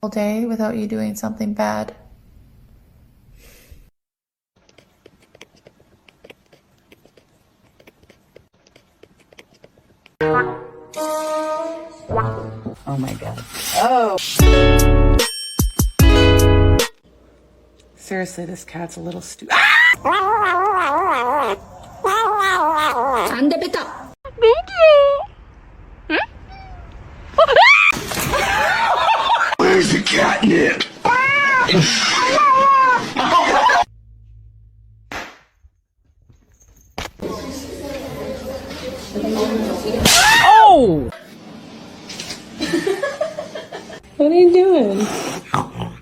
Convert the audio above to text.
peaceful day without you doing something bad. Oh my God. Oh! Seriously, this cat's a little stupid. 안 돼, 뺐다. 너무 귀여워. 응? Where's the catnip? Oh! What are you doing? Oh.